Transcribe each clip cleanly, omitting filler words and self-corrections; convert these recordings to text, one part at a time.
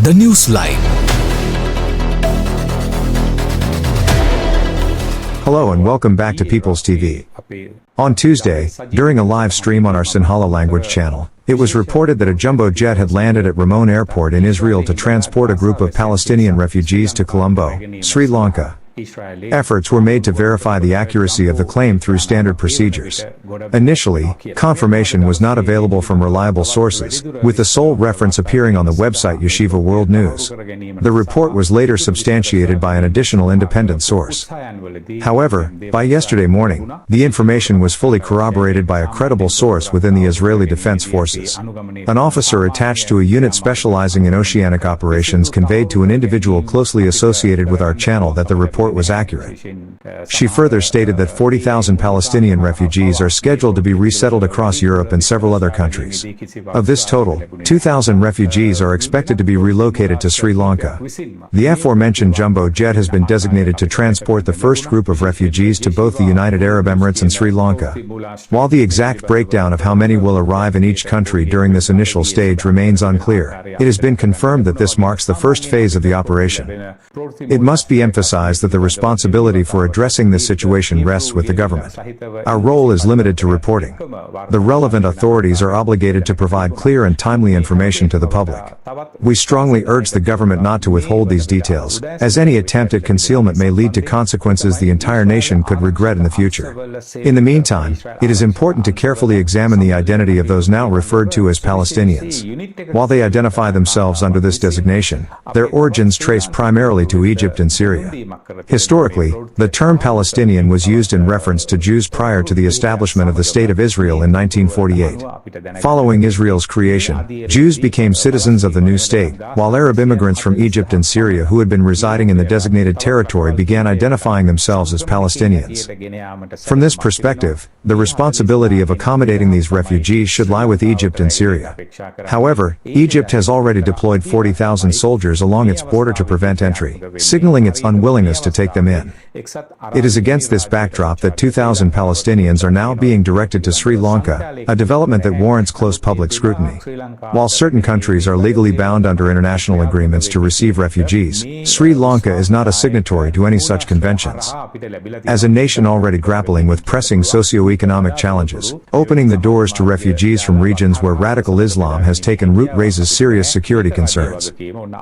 The News Line. Hello and welcome back to People's TV. On Tuesday, during a live stream on our Sinhala language channel, it was reported that a jumbo jet had landed at Ramon Airport in Israel to transport a group of Palestinian refugees to Colombo, Sri Lanka. Efforts were made to verify the accuracy of the claim through standard procedures. Initially, confirmation was not available from reliable sources, with the sole reference appearing on the website Yeshiva World News. The report was later substantiated by an additional independent source. However, by yesterday morning, the information was fully corroborated by a credible source within the Israeli Defense Forces. An officer attached to a unit specializing in oceanic operations conveyed to an individual closely associated with our channel that the report was accurate. She further stated that 40,000 Palestinian refugees are scheduled to be resettled across Europe and several other countries. Of this total, 2,000 refugees are expected to be relocated to Sri Lanka. The aforementioned jumbo jet has been designated to transport the first group of refugees to both the United Arab Emirates and Sri Lanka. While the exact breakdown of how many will arrive in each country during this initial stage remains unclear, it has been confirmed that this marks the first phase of the operation. It must be emphasized that the responsibility for addressing this situation rests with the government. Our role is limited to reporting. The relevant authorities are obligated to provide clear and timely information to the public. We strongly urge the government not to withhold these details, as any attempt at concealment may lead to consequences the entire nation could regret in the future. In the meantime, it is important to carefully examine the identity of those now referred to as Palestinians. While they identify themselves under this designation, their origins trace primarily to Egypt and Syria. Historically, the term Palestinian was used in reference to Jews prior to the establishment of the State of Israel in 1948. Following Israel's creation, Jews became citizens of the new state, while Arab immigrants from Egypt and Syria who had been residing in the designated territory began identifying themselves as Palestinians. From this perspective, the responsibility of accommodating these refugees should lie with Egypt and Syria. However, Egypt has already deployed 40,000 soldiers along its border to prevent entry, signaling its unwillingness to take them in. It is against this backdrop that 2,000 Palestinians are now being directed to Sri Lanka, a development that warrants close public scrutiny. While certain countries are legally bound under international agreements to receive refugees, Sri Lanka is not a signatory to any such conventions. As a nation already grappling with pressing socio-economic challenges, opening the doors to refugees from regions where radical Islam has taken root raises serious security concerns.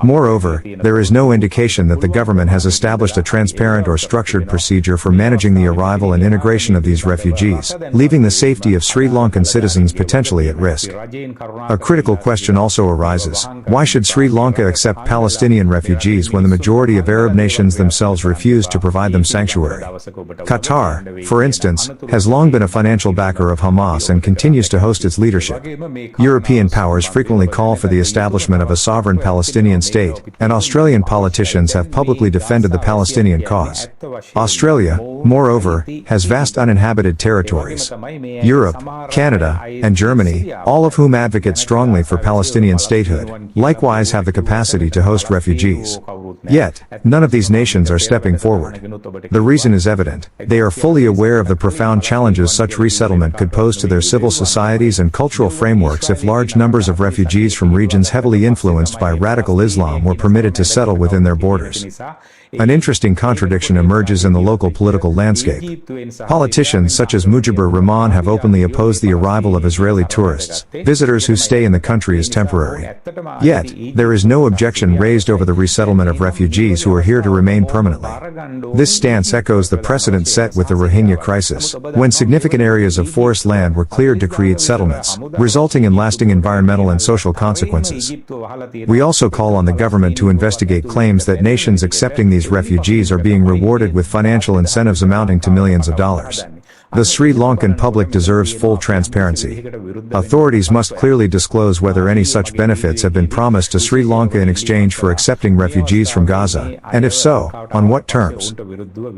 Moreover, there is no indication that the government has established a transparent or structured procedure for managing the arrival and integration of these refugees, leaving the safety of Sri Lankan citizens potentially at risk. A critical question also arises: why should Sri Lanka accept Palestinian refugees when the majority of Arab nations themselves refuse to provide them sanctuary? Qatar, for instance, has long been a financial backer of Hamas and continues to host its leadership. European powers frequently call for the establishment of a sovereign Palestinian state, and Australian politicians have publicly defended the Palestinian cause. Australia, moreover, has vast uninhabited territories. Europe, Canada, and Germany, all of whom advocate strongly for Palestinian statehood, likewise have the capacity to host refugees. Yet, none of these nations are stepping forward. The reason is evident: they are fully aware of the profound challenges such resettlement could pose to their civil societies and cultural frameworks if large numbers of refugees from regions heavily influenced by radical Islam were permitted to settle within their borders. An interesting contradiction emerges in the local political landscape. Politicians such as Mujibur Rahman have openly opposed the arrival of Israeli tourists, visitors who stay in the country as temporary. Yet, there is no objection raised over the resettlement of refugees who are here to remain permanently. This stance echoes the precedent set with the Rohingya crisis, when significant areas of forest land were cleared to create settlements, resulting in lasting environmental and social consequences. We also call on the government to investigate claims that nations accepting these refugees are being rewarded with financial incentives amounting to millions of dollars. The Sri Lankan public deserves full transparency. Authorities must clearly disclose whether any such benefits have been promised to Sri Lanka in exchange for accepting refugees from Gaza, and if so, on what terms.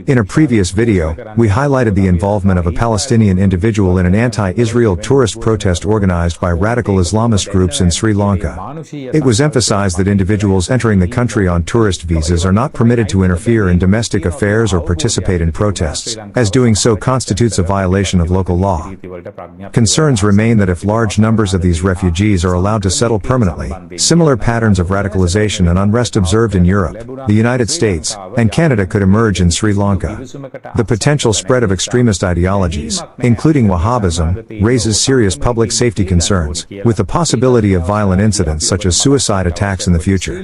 In a previous video, we highlighted the involvement of a Palestinian individual in an anti-Israel tourist protest organized by radical Islamist groups in Sri Lanka. It was emphasized that individuals entering the country on tourist visas are not permitted to interfere in domestic affairs or participate in protests, as doing so constitutes constitutes a violation of local law. Concerns remain that if large numbers of these refugees are allowed to settle permanently, similar patterns of radicalization and unrest observed in Europe, the United States, and Canada could emerge in Sri Lanka. The potential spread of extremist ideologies, including Wahhabism, raises serious public safety concerns, with the possibility of violent incidents such as suicide attacks in the future.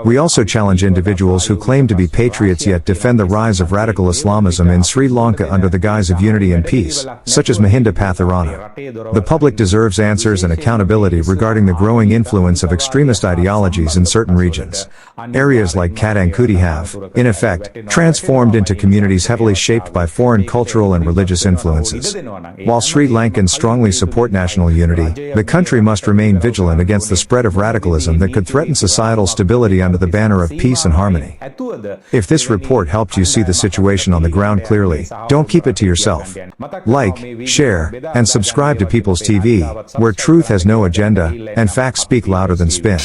We also challenge individuals who claim to be patriots yet defend the rise of radical Islamism in Sri Lanka under the guise of unity and peace, such as Mahinda Pathirana. The public deserves answers and accountability regarding the growing influence of extremist ideologies in certain regions. Areas like Kadangkuti have, in effect, transformed into communities heavily shaped by foreign cultural and religious influences. While Sri Lankans strongly support national unity, the country must remain vigilant against the spread of radicalism that could threaten societal stability under the banner of peace and harmony. If this report helped you see the situation on the ground clearly, don't keep it to yourself. Like, share, and subscribe to People's TV, where truth has no agenda, and facts speak louder than spin.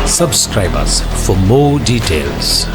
Subscribe us for more details.